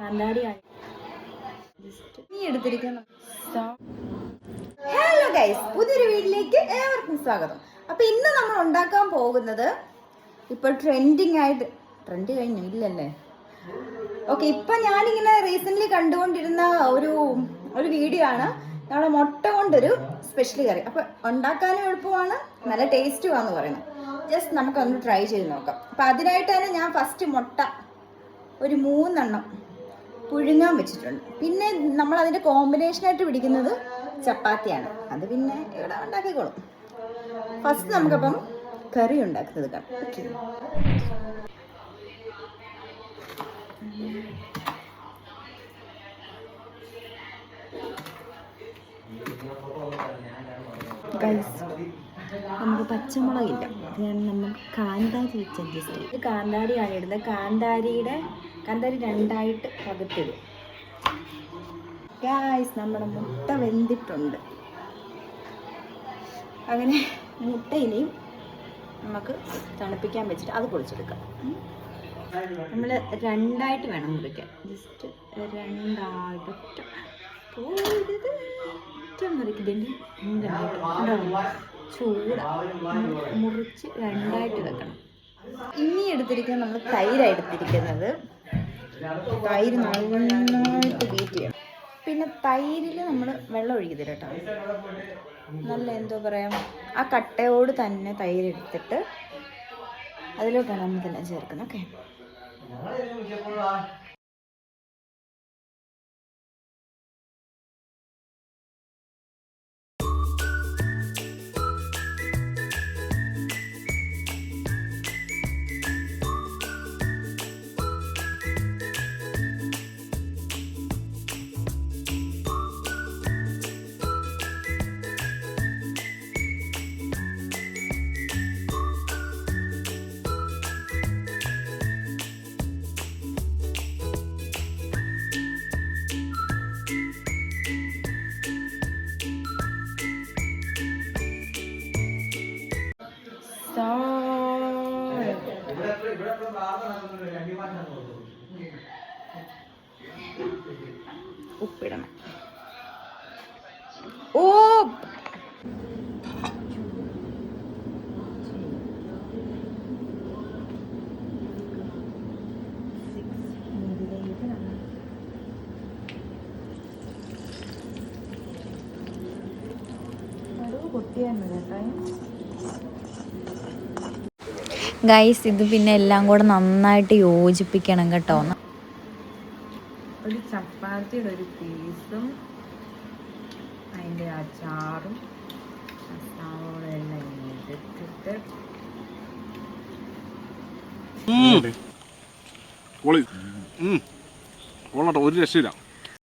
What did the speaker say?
Hello guys, പുതിയൊരു വീട്ടിലേക്ക് ഏവർക്കും സ്വാഗതം. അപ്പൊ ഇന്ന് നമ്മൾ ഉണ്ടാക്കാൻ പോകുന്നത് ഇപ്പോൾ ട്രെൻഡ് കഴിഞ്ഞു ഇല്ലല്ലേ? ഓക്കെ, ഇപ്പൊ ഞാനിങ്ങനെ റീസെന്റ് കണ്ടുകൊണ്ടിരുന്ന ഒരു വീഡിയോ ആണ് നമ്മുടെ മുട്ട കൊണ്ടൊരു സ്പെഷ്യൽ കറി. അപ്പൊ ഉണ്ടാക്കാനും എളുപ്പമാണ്, നല്ല ടേസ്റ്റുമാണെന്ന് പറയുന്നത്. ജസ്റ്റ് നമുക്കൊന്ന് ട്രൈ ചെയ്ത് നോക്കാം. അപ്പൊ അതിനായിട്ട് തന്നെ ഞാൻ ഫസ്റ്റ് മുട്ട ഒരു 3 എണ്ണം പുഴുങ്ങാൻ വെച്ചിട്ടുണ്ട്. പിന്നെ നമ്മൾ അതിന്റെ കോമ്പിനേഷനായിട്ട് പിടിക്കുന്നത് ചപ്പാത്തിയാണ്. അത് പിന്നെ ഇവിടെ ഉണ്ടാക്കിക്കോളും. ഫസ്റ്റ് നമുക്കപ്പം കറി ഉണ്ടാക്കുന്നത് കാണാം. നമുക്ക് പച്ചമുളകില്ല, നമ്മൾ കാന്താരി വെച്ച് അഡ്ജസ്റ്റ് ചെയ്യും. കാന്താരിയാണ് ഇടുന്നത്. കാന്താരി 2ആയിട്ട് പകുത്തിടും. ഗായ്സ്, നമ്മുടെ മുട്ട വെന്തിട്ടുണ്ട്. അങ്ങനെ മുട്ടയിനെയും നമുക്ക് തണുപ്പിക്കാൻ വെച്ചിട്ട് അത് പൊളിച്ചെടുക്കാം. നമ്മൾ 2ആയിട്ട് വേണം മുറിക്കാൻ. ജസ്റ്റ് 2ആയിട്ട് ചൂട് മുറിച്ച് 2ആയിട്ട് വെക്കണം. ഇനി എടുത്തിരിക്കുന്നത് നമ്മൾ തൈരാണ് എടുത്തിരിക്കുന്നത്. തൈര് നന്നായിട്ട് ബീറ്റ് ചെയ്യണം. പിന്നെ തൈരിൽ നമ്മൾ വെള്ളം ഒഴിക്കി തരും കേട്ടോ. നല്ല എന്തോ പറയാം, ആ കട്ടയോട് തന്നെ തൈര് എടുത്തിട്ട് അതിലോട്ടാണ് നമുക്കെല്ലാം ചേർക്കുന്നത്. ഓക്കെ, ഉപ്പിടണം. ഗൈസ്, ഇത് പിന്നെ എല്ലാം കൂടെ നന്നായിട്ട് യോജിപ്പിക്കണം കേട്ടോ. ഒരു ചപ്പാത്തിയുടെ ഒരു പീസും അതിൻ്റെ അച്ചാറും മസാലയെല്ലാം എടുത്തിട്ട് ഒരു രക്ഷയില്ല.